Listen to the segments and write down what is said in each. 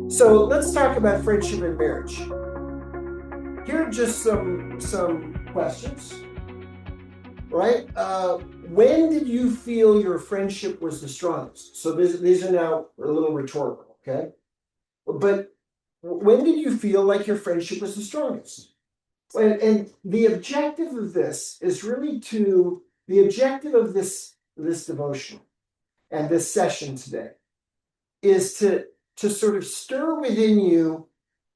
So let's talk about friendship and marriage. Here are just some questions, right? When did you feel your friendship was the strongest? So these are now a little rhetorical, okay? But when did you feel like your friendship was the strongest? And the objective of this is really to the objective of this devotion and this session today is to sort of stir within you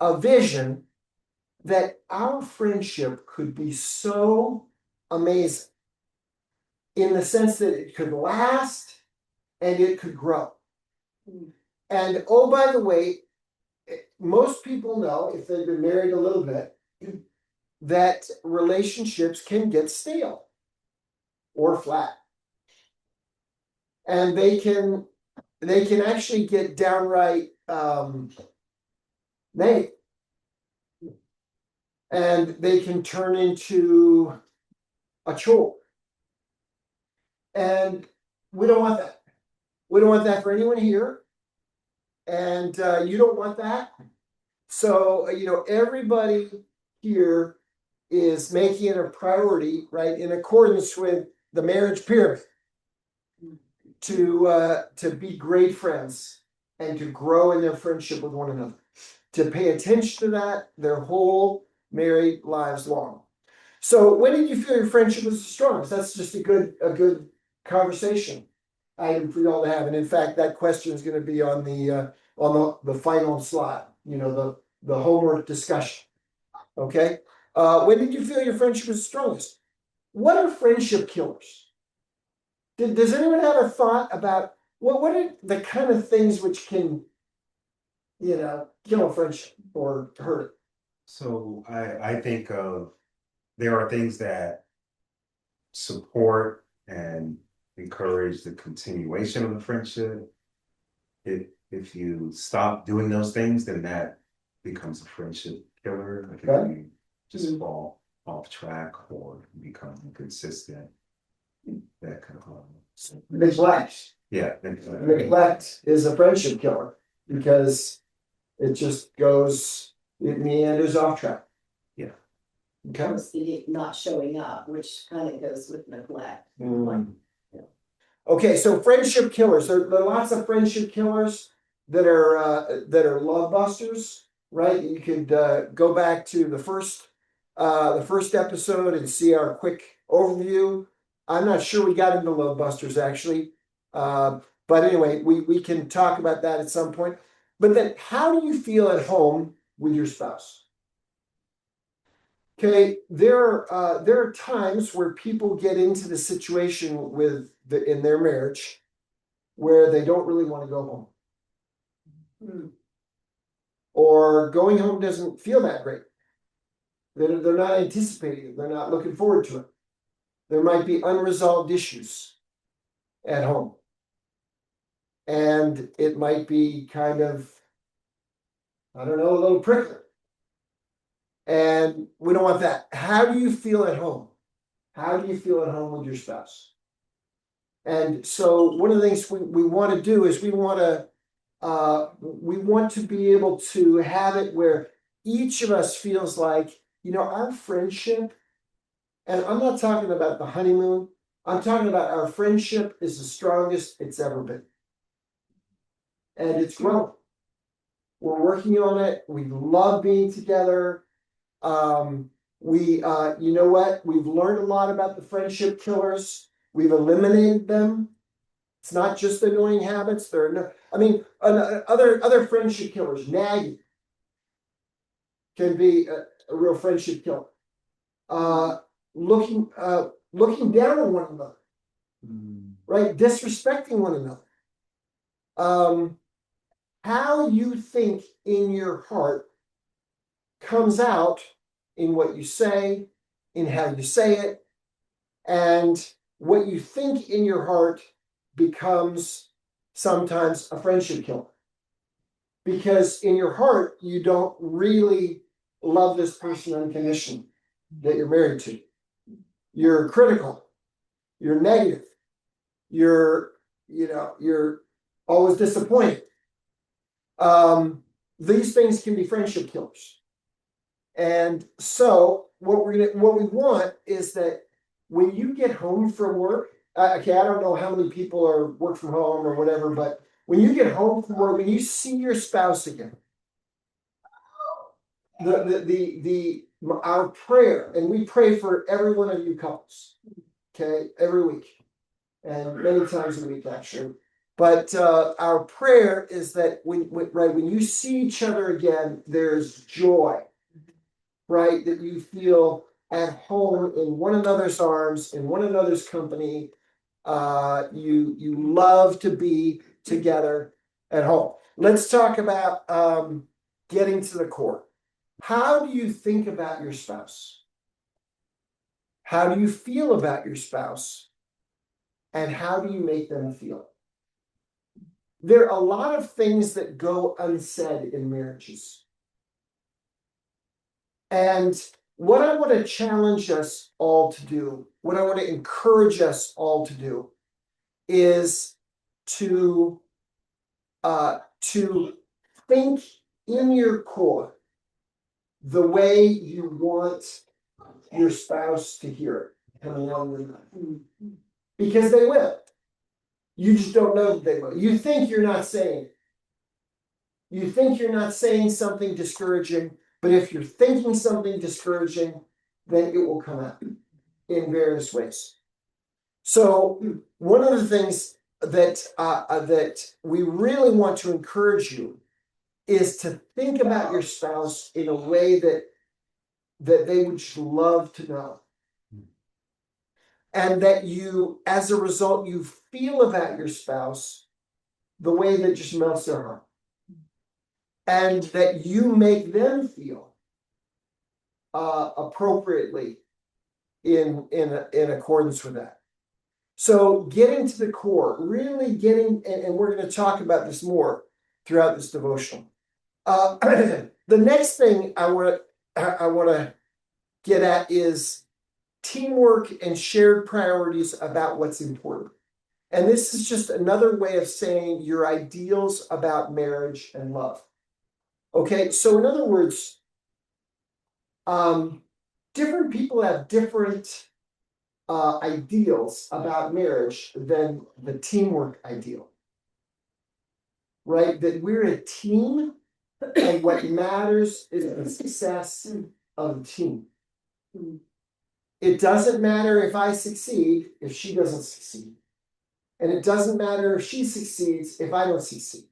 a vision that our friendship could be so amazing in the sense that it could last and it could grow. And oh, by the way, most people know, if they've been married a little bit, that relationships can get stale or flat. And they can actually get downright negative. And they can turn into a chore. And we don't want that. We don't want that for anyone here. And you don't want that. So, everybody here is making it a priority, right, in accordance with the marriage pyramid, to be great friends and to grow in their friendship with one another, to pay attention to that their whole married lives long. So when did you feel your friendship was the strongest? That's just a good conversation item for y'all to have. And in fact, that question is going to be on the final slide, the homework discussion. Okay. When did you feel your friendship was the strongest? What are friendship killers? Does anyone have a thought about what are the kind of things which can, kill a friendship or hurt it? So I think there are things that support and encourage the continuation of the friendship. If you stop doing those things, then that becomes a friendship killer. I think Okay. you just fall off track or become inconsistent. That kind of Neglect. yeah. Neglect is a friendship killer because it just it meanders off track. Yeah. Okay. The not showing up, which kind of goes with neglect. Okay, so friendship killers. There are lots of friendship killers that are love busters, right? You could go back to the first episode and see our quick overview. I'm not sure we got into love busters actually, but anyway, we can talk about that at some point. But then, how do you feel at home with your spouse? Okay, there are times where people get into the situation in their marriage where they don't really want to go home. Or going home doesn't feel that great. They're not anticipating it. They're not looking forward to it. There might be unresolved issues at home. And it might be kind of, I don't know, a little prickly. And we don't want that. How do you feel at home? How do you feel at home with your spouse? And so one of the things we want to do is we want to be able to have it where each of us feels like, our friendship, and I'm not talking about the honeymoon, I'm talking about our friendship is the strongest it's ever been. And it's growing. We're working on it. We love being together. You know what? We've learned a lot about the friendship killers. We've eliminated them. It's not just annoying habits. Other friendship killers, nagging, can be a real friendship killer. Looking down on one another, right? Disrespecting one another. How you think in your heart comes out in what you say, in how you say it, and what you think in your heart becomes sometimes a friendship killer. Because in your heart, you don't really love this person unconditionally that you're married to. You're critical. You're negative. You're always disappointed. these things can be friendship killers. And so what we want is that when you get home from work, okay, I don't know how many people are work from home or whatever, but when you get home from work, when you see your spouse again, our prayer, and we pray for every one of you couples, okay, every week, and many times a week actually. But our prayer is that when you see each other again, there's joy, right? That you feel at home in one another's arms, in one another's company. You love to be together at home. Let's talk about getting to the core. How do you think about your spouse? How do you feel about your spouse? And how do you make them feel? There are a lot of things that go unsaid in marriages. And what I want to challenge us all to do, what I want to encourage us all to do, is to think in your core the way you want your spouse to hear it coming out of your mouth. Because they will. You just don't know that they will. You think you're not saying it. You think you're not saying something discouraging, but if you're thinking something discouraging, then it will come out in various ways. So one of the things that we really want to encourage you is to think about your spouse in a way that they would just love to know. And that you, as a result, you feel about your spouse the way that just melts their heart. And that you make them feel appropriately in accordance with that. So getting to the core, really getting, and we're going to talk about this more throughout this devotional. The next thing I want to get at is teamwork and shared priorities about what's important. And this is just another way of saying your ideals about marriage and love. Okay, so in other words, different people have different ideals about marriage than the teamwork ideal. Right? That we're a team, and what matters is the success of the team. It doesn't matter if I succeed if she doesn't succeed. And it doesn't matter if she succeeds if I don't succeed.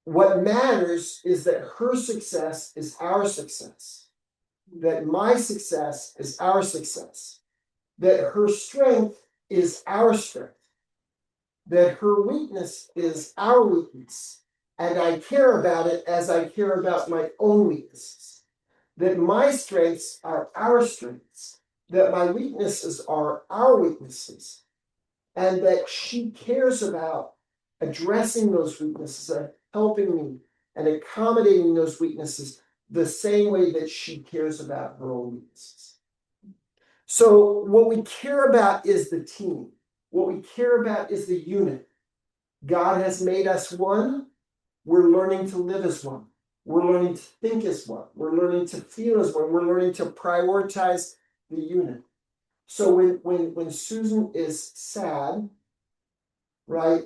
What matters is that her success is our success. That my success is our success. That her strength is our strength. That her weakness is our weakness. And I care about it as I care about my own weaknesses. That my strengths are our strengths. That my weaknesses are our weaknesses. And that she cares about addressing those weaknesses and helping me and accommodating those weaknesses the same way that she cares about her own weaknesses. So what we care about is the team. What we care about is the unit. God has made us one. We're learning to live as one. We're learning to think as one. We're learning to feel as one. We're learning to prioritize the unit. So when Susan is sad, right,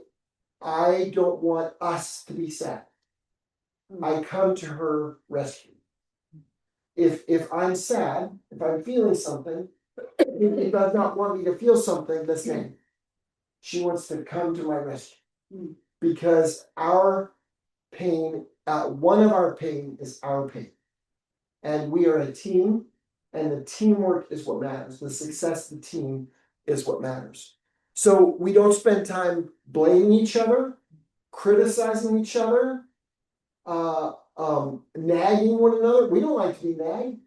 I don't want us to be sad. I come to her rescue. If I'm sad, if I'm feeling something, it does not want me to feel something the same. She wants to come to my rescue. Because our pain, one of our pain is our pain. And we are a team, and the teamwork is what matters. The success of the team is what matters. So we don't spend time blaming each other, criticizing each other, nagging one another. We don't like to be nagged.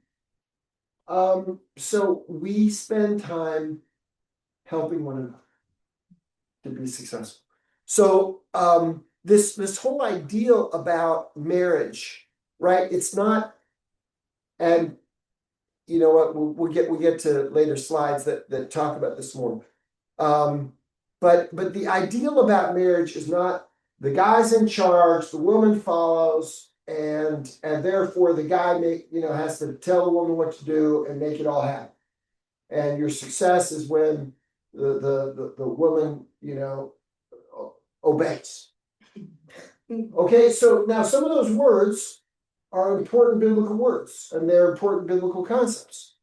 So we spend time helping one another to be successful. So this whole ideal about marriage, right? It's not, and you know what, we'll get to later slides that talk about this more. But the ideal about marriage is not the guy's in charge, the woman follows, and therefore the guy has to tell the woman what to do and make it all happen. And your success is when the woman, obeys. Okay, so now some of those words are important biblical words, and they're important biblical concepts.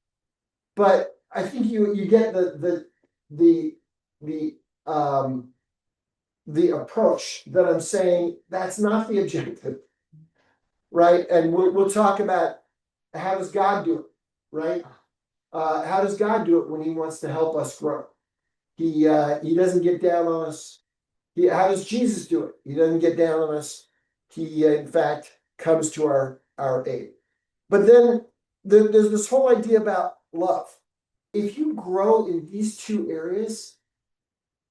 But I think you get the approach that I'm saying. That's not the objective, right? And we'll talk about how does God do it, right? How does God do it when He wants to help us grow? He doesn't get down on us. How does Jesus do it? He doesn't get down on us. He in fact comes to our aid. But then there's this whole idea about love. If you grow in these two areas,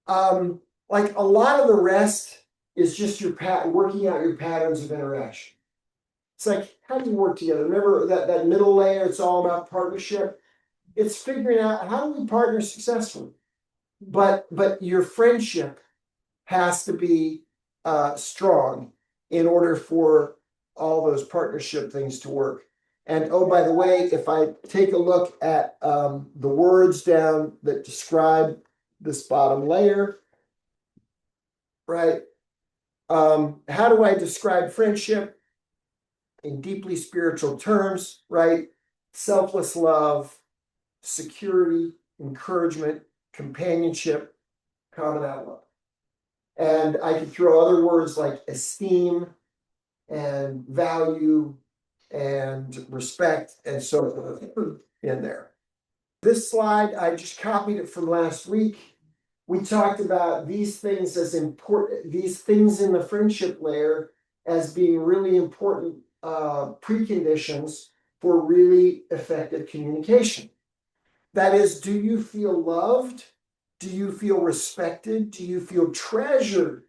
like a lot of the rest is just your working out your patterns of interaction. It's like, how do you work together? Remember that middle layer, it's all about partnership. It's figuring out how do we partner successfully. But your friendship has to be strong in order for all those partnership things to work. And oh, by the way, if I take a look at the words down that describe this bottom layer, right? How do I describe friendship in deeply spiritual terms, right? Selfless love, security, encouragement, companionship, common outlook. And I could throw other words like esteem and value and respect and so forth in there. This slide, I just copied it from last week. We talked about these things as important, these things in the friendship layer as being really important preconditions for really effective communication. That is, do you feel loved? Do you feel respected? Do you feel treasured?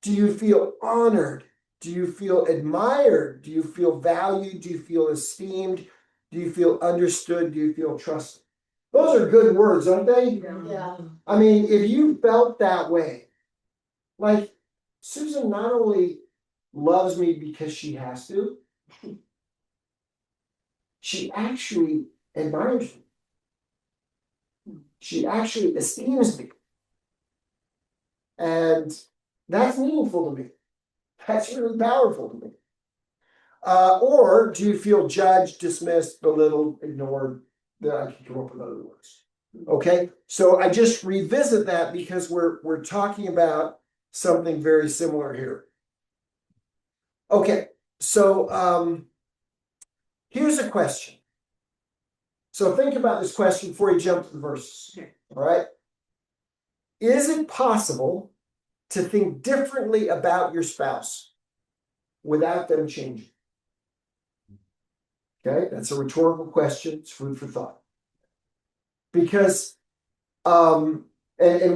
Do you feel honored? Do you feel admired? Do you feel valued? Do you feel esteemed? Do you feel understood? Do you feel trusted? Those are good words, aren't they? Yeah. I mean, if you felt that way, like Susan not only loves me because she has to, she actually admires me. She actually esteems me. And that's meaningful to me. That's really powerful to me. Or do you feel judged, dismissed, belittled, ignored? That I can come up with other words. Okay, so I just revisit that because we're talking about something very similar here. Okay, so here's a question. So think about this question before you jump to the verses. Okay. All right. Is it possible to think differently about your spouse without them changing? Okay, that's a rhetorical question. It's food for thought. Because and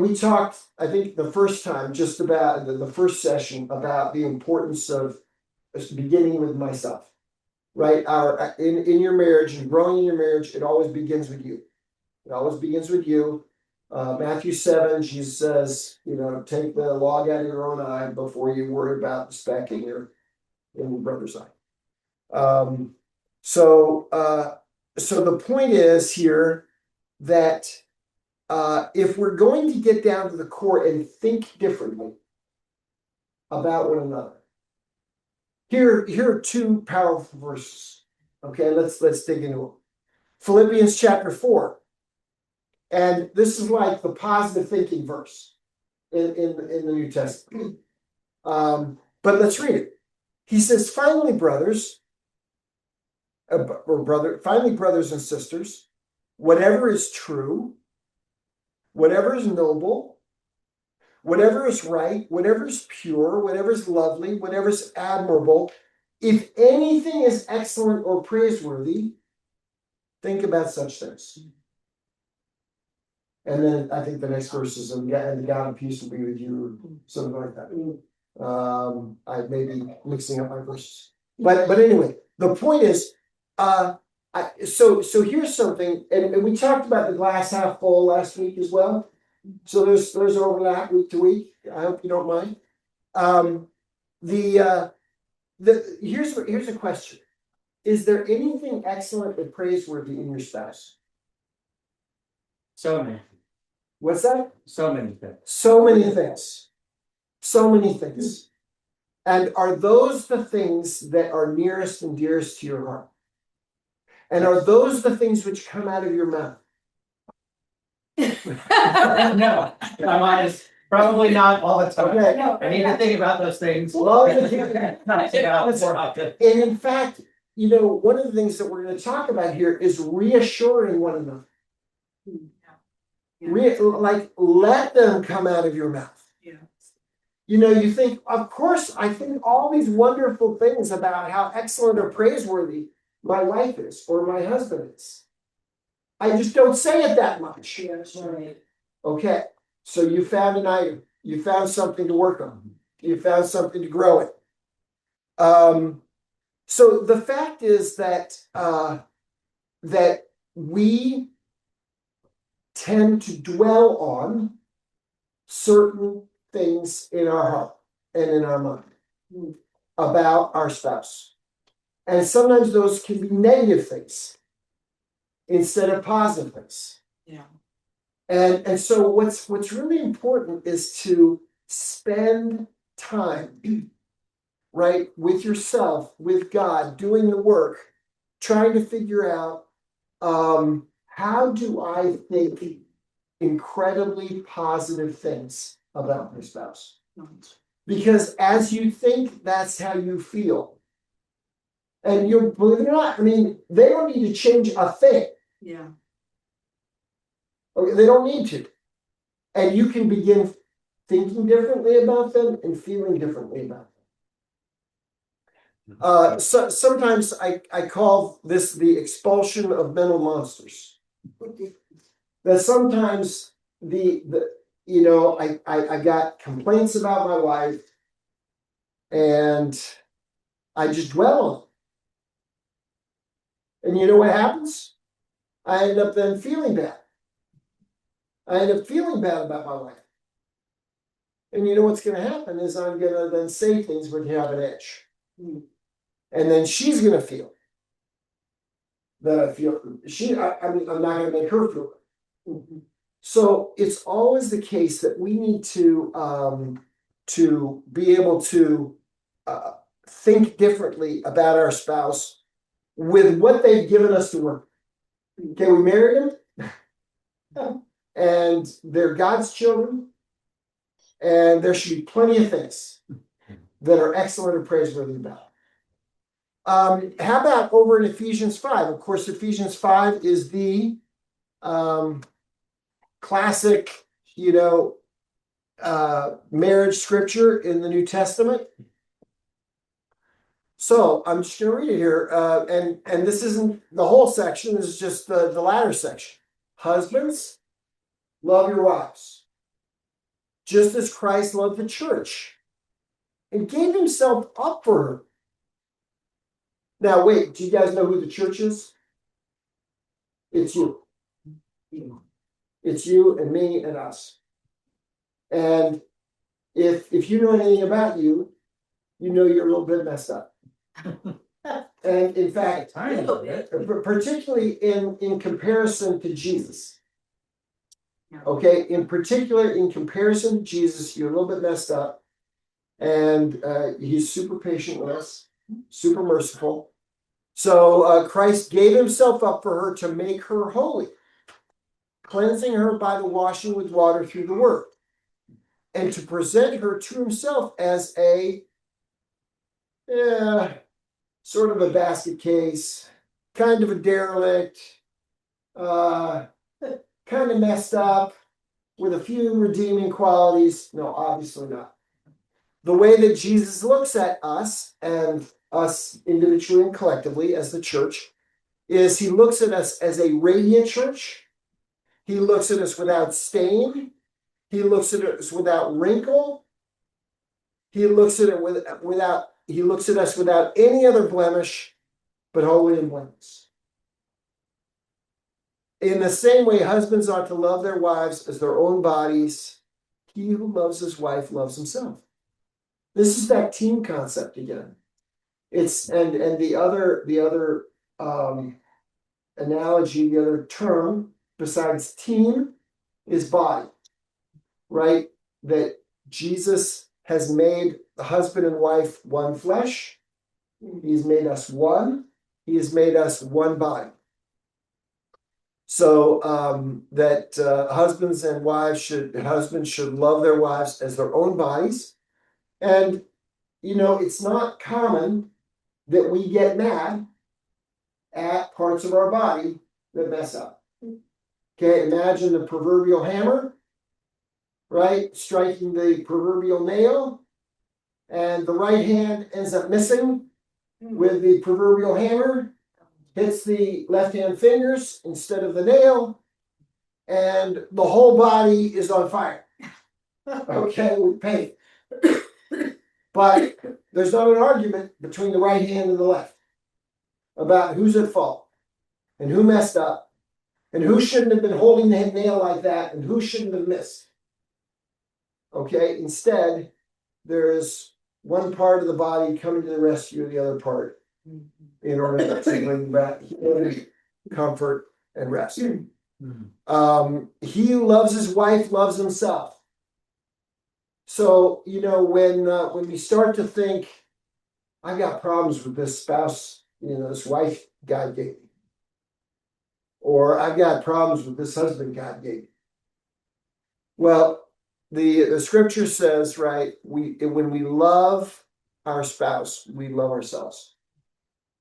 we talked, I think the first time, just about the first session about the importance of beginning with myself, right? In your marriage and growing in your marriage, it always begins with you. It always begins with you. Matthew 7, Jesus says, take the log out of your own eye before you worry about the speck in your brother's eye. So the point is here that if we're going to get down to the core and think differently about one another, here are two powerful verses. Okay, let's dig into them. Philippians chapter 4. And this is like the positive thinking verse in the New Testament. But let's read it. He says, finally, brothers and sisters, whatever is true, whatever is noble, whatever is right, whatever is pure, whatever is lovely, whatever is admirable, if anything is excellent or praiseworthy, think about such things. And then I think the next verse is, and the God of peace will be with you, or something like that. I may be mixing up my verses. But anyway, the point is, so here's something, and we talked about the glass half full last week as well. So there's overlap week to week. I hope you don't mind. Here's a question. Is there anything excellent and praiseworthy in your spouse? So many, What's that? so many things. So many things. So many things. And are those the things that are nearest and dearest to your heart? And are those the things which come out of your mouth? No, my mind is probably not all the time. Okay. I need to think about those things. Well, More often. And in fact, one of the things that we're going to talk about here is reassuring one another. Like, let them come out of your mouth. Yeah. You think, of course, I think all these wonderful things about how excellent or praiseworthy my wife is or my husband is. I just don't say it that much. Right. Okay, so you found an item. You found something to work on. You found something to grow it. So the fact is that that we tend to dwell on certain things in our heart and in our mind about our spouse. And sometimes those can be negative things instead of positive things. Yeah. And so what's really important is to spend time, right, with yourself, with God, doing the work, trying to figure out how do I think incredibly positive things about my spouse? Because as you think, that's how you feel. And you believe it or not, I mean, they don't need to change a thing. Yeah. Okay, they don't need to. And you can begin thinking differently about them and feeling differently about them. So sometimes I call this the expulsion of mental monsters. That sometimes I got complaints about my wife and I just dwell on it. And you know what happens? I end up then feeling bad. I end up feeling bad about my wife. And you know what's going to happen is I'm going to then say things which have an edge. And then she's going to feel that I feel. I'm not going to make her feel it. So it's always the case that we need to be able to think differently about our spouse with what they've given us to work. Okay, we married them, and they're God's children, and there should be plenty of things that are excellent and praiseworthy about. How about over in Ephesians 5? Of course, Ephesians 5 is the classic, marriage scripture in the New Testament. So I'm just going to read it here, and this isn't the whole section. This is just the latter section. Husbands, love your wives, just as Christ loved the church and gave himself up for her. Now, wait, do you guys know who the church is? It's you. It's you and me and us. And if you know anything about you, you know you're a little bit messed up. And in fact, particularly in comparison to Jesus. Okay, in particular, in comparison to Jesus, you're a little bit messed up. And he's super patient with us, super merciful. So Christ gave himself up for her to make her holy, cleansing her by the washing with water through the word, and to present her to himself as a sort of a basket case, kind of a derelict, kind of messed up, with a few redeeming qualities. No, obviously not. The way that Jesus looks at us, and us individually and collectively as the church, is he looks at us as a radiant church. He looks at us without stain. He looks at us without wrinkle. He looks at us without any other blemish, but holy and blameless. In the same way, husbands ought to love their wives as their own bodies. He who loves his wife loves himself. This is that team concept again. It's and the other analogy, the other term besides team is body, right? That Jesus has made the husband and wife one flesh. He's made us one. He has made us one body. So that husbands should love their wives as their own bodies. And it's not common that we get mad at parts of our body that mess up. Okay, imagine the proverbial hammer, right? Striking the proverbial nail, and the right hand ends up missing with the proverbial hammer, hits the left hand fingers instead of the nail, and the whole body is on fire. Okay, with pain. But there's not an argument between the right hand and the left about who's at fault and who messed up and who shouldn't have been holding the nail like that and who shouldn't have missed. Okay, instead, there is one part of the body coming to the rescue of the other part in order to bring back healing, comfort, and rest. He who loves his wife loves himself. So, when we start to think, I've got problems with this spouse, this wife God gave me, or I've got problems with this husband God gave me. Well, the scripture says, right, when we love our spouse, we love ourselves.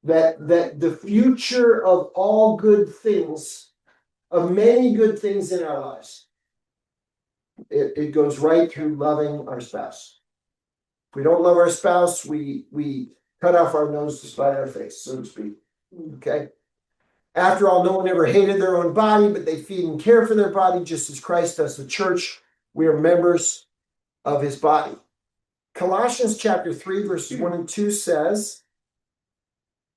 That the future of all good things, of many good things in our lives, it goes right through loving our spouse. If we don't love our spouse, we cut off our nose to spite our face, so to speak. Okay? After all, no one ever hated their own body, but they feed and care for their body just as Christ does the church. We are members of his body. Colossians chapter 3, verses 1 and 2 says,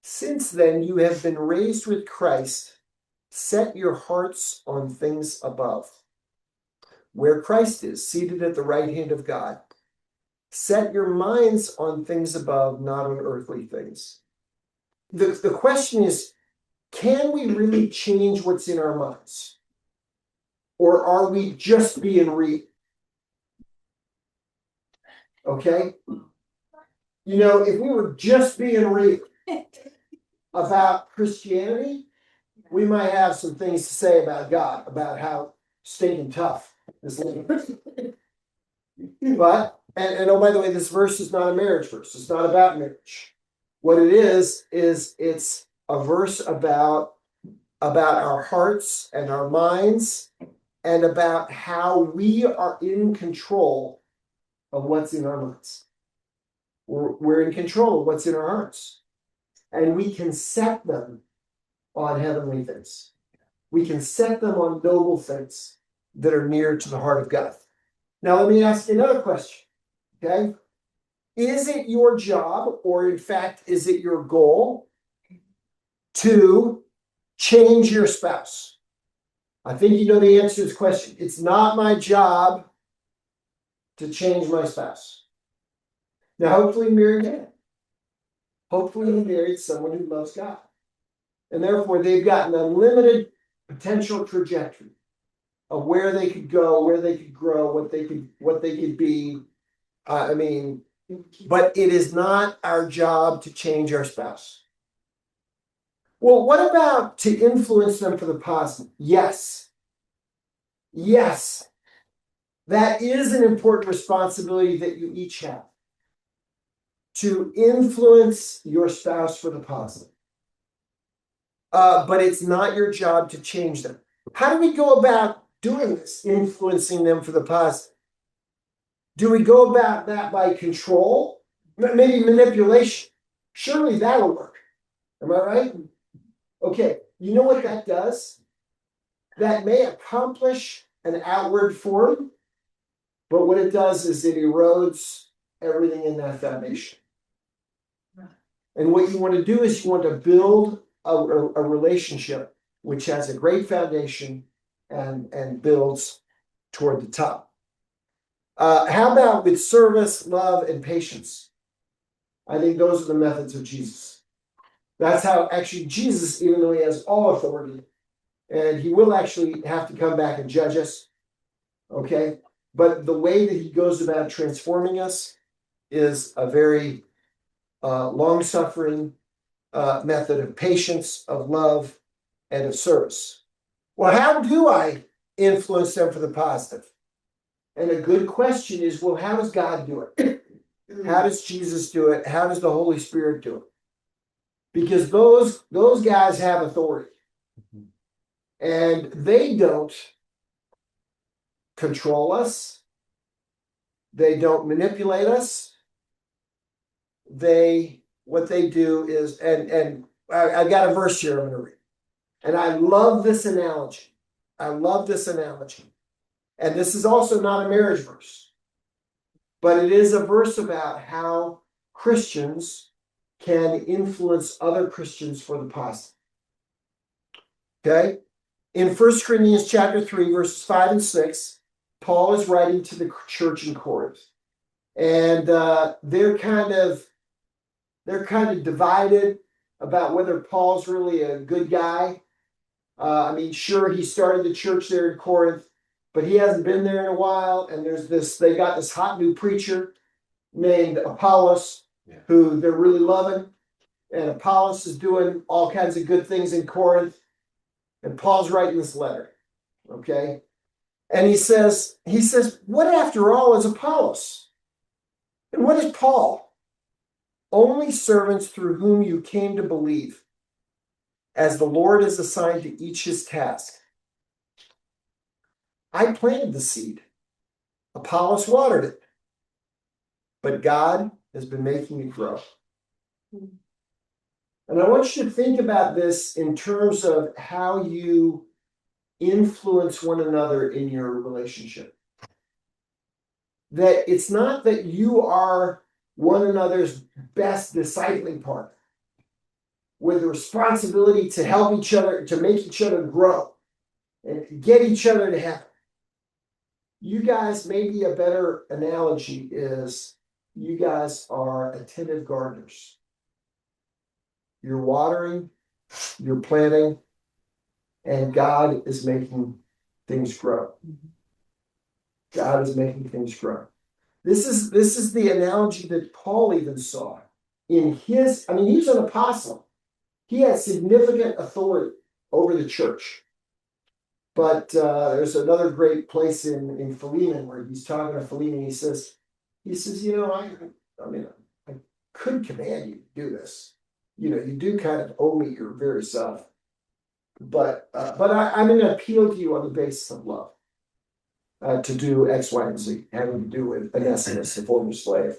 since then you have been raised with Christ, set your hearts on things above, where Christ is, seated at the right hand of God. Set your minds on things above, not on earthly things. The question is, can we really change what's in our minds? Or are we just being real? Okay? If we were just being real about Christianity, we might have some things to say about God, about how stinking tough this living is. But, and oh, by the way, this verse is not a marriage verse. It's not about marriage. What it is it's a verse about our hearts and our minds and about how we are in control of what's in our minds. We're in control of what's in our hearts. And we can set them on heavenly things. We can set them on noble things that are near to the heart of God. Now, let me ask you another question. Okay? Is it your job, or in fact, is it your goal to change your spouse? I think you know the answer to this question. It's not my job to change my spouse. Now, hopefully, you married man. Hopefully, you married someone who loves God. And therefore, they've got an unlimited potential trajectory of where they could go, where they could grow, what they could be. But it is not our job to change our spouse. Well, what about to influence them for the positive? Yes. Yes. That is an important responsibility that you each have. To influence your spouse for the positive. But it's not your job to change them. How do we go about doing this, influencing them for the positive? Do we go about that by control? Maybe manipulation? Surely that'll work. Am I right? Okay, you know what that does? That may accomplish an outward form, but what it does is it erodes everything in that foundation. And what you want to do is you want to build a relationship which has a great foundation and builds toward the top. How about with service, love, and patience? I think those are the methods of Jesus. That's how actually Jesus, even though he has all authority, and he will actually have to come back and judge us, okay? But the way that he goes about transforming us is a very long-suffering method of patience, of love, and of service. Well, how do I influence them for the positive? And a good question is, well, how does God do it? How does Jesus do it? How does the Holy Spirit do it? Because those guys have authority. And they don't control us. They don't manipulate us. What they do is, and I got a verse here I'm going to read. And I love this analogy. I love this analogy. And this is also not a marriage verse, but it is a verse about how Christians can influence other Christians for the positive. Okay? In 1 Corinthians chapter 3, verses 5 and 6, Paul is writing to the church in Corinth. And they're kind of divided about whether Paul's really a good guy. I mean, sure, he started the church there in Corinth, but he hasn't been there in a while. And they got this hot new preacher named Apollos, who they're really loving. And Apollos is doing all kinds of good things in Corinth. And Paul's writing this letter, okay? And he says, what after all is Apollos? And what is Paul? Only servants through whom you came to believe, as the Lord has assigned to each his task. I planted the seed. Apollos watered it. But God has been making it grow. And I want you to think about this in terms of how you influence one another in your relationship. That it's not that you are one another's best discipling partner with the responsibility to help each other, to make each other grow and get each other to heaven. You guys, maybe a better analogy is you guys are attentive gardeners. You're watering, you're planting, and God is making things grow. God is making things grow. This is the analogy that Paul even saw in his, I mean, he's an apostle. He had significant authority over the church. But there's another great place in Philemon where he's talking to Philemon. He says, you know, I could command you to do this. You know, you do kind of owe me your very self. But I'm going to appeal to you on the basis of love to do X, Y, and Z, having to do with Onesimus, the former slave.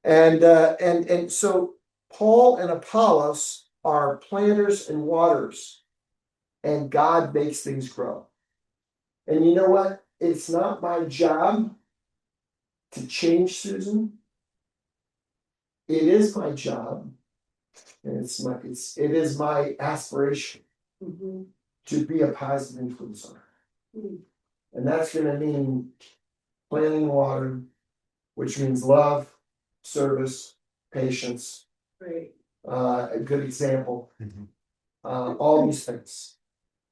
And so Paul and Apollos are planters and waterers, and God makes things grow. And you know what? It's not my job to change Susan. It is my job, and it is my aspiration to be a positive influence on her. And that's going to mean planting water, which means love, service, patience. Right. A good example. All these things.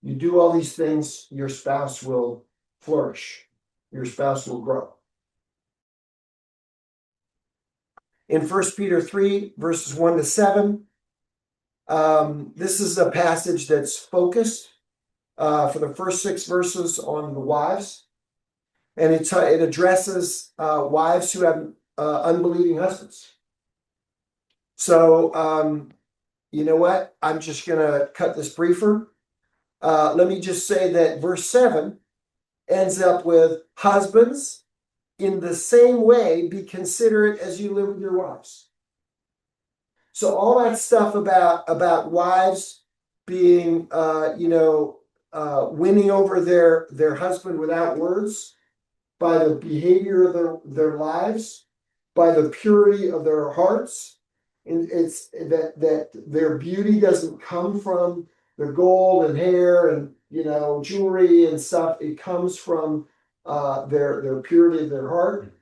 You do all these things, your spouse will flourish. Your spouse will grow. In 1 Peter 3, verses 1 to 7, this is a passage that's focused for the first 6 verses on the wives. And it addresses wives who have unbelieving husbands. So, you know what? I'm just going to cut this briefer. Let me just say that verse 7 ends up with, husbands, in the same way, be considerate as you live with your wives. So all that stuff about wives being, winning over their husband without words, by the behavior of their lives, by the purity of their hearts, and it's that their beauty doesn't come from their gold and hair and jewelry and stuff. It comes from their purity of their heart.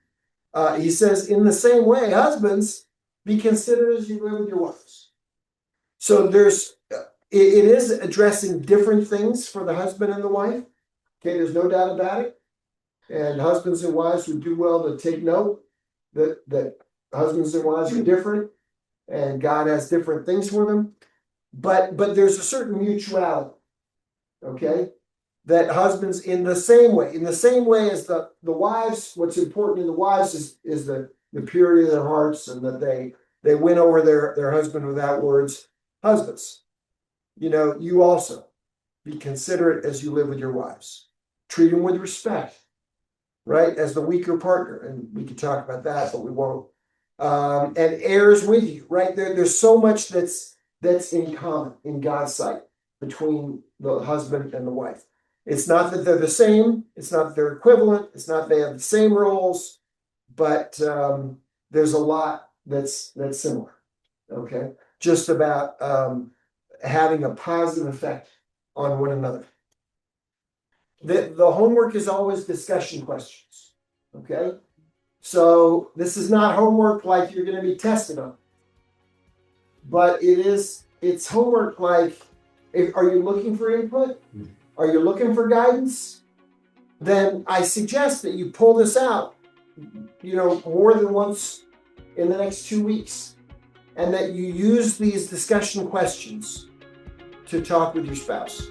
He says, in the same way, husbands, be considerate as you live with your wives. So it is addressing different things for the husband and the wife. Okay, there's no doubt about it. And husbands and wives would do well to take note that husbands and wives are different, and God has different things for them. But there's a certain mutuality, okay? That husbands in the same way as the wives, what's important in the wives is the purity of their hearts, and that they win over their husband without words. Husbands, you also be considerate as you live with your wives. Treat them with respect, right? As the weaker partner. And we could talk about that, but we won't. And heirs with you, right? There's so much that's in common in God's sight between the husband and the wife. It's not that they're the same, it's not that they're equivalent, it's not that they have the same roles, but there's a lot that's similar. Okay, just about having a positive effect on one another. The homework is always discussion questions. Okay, so this is not homework like you're going to be tested on, but it's homework like, are you looking for input? Are you looking for guidance? Then I suggest that you pull this out, more than once in the next 2 weeks, and that you use these discussion questions to talk with your spouse.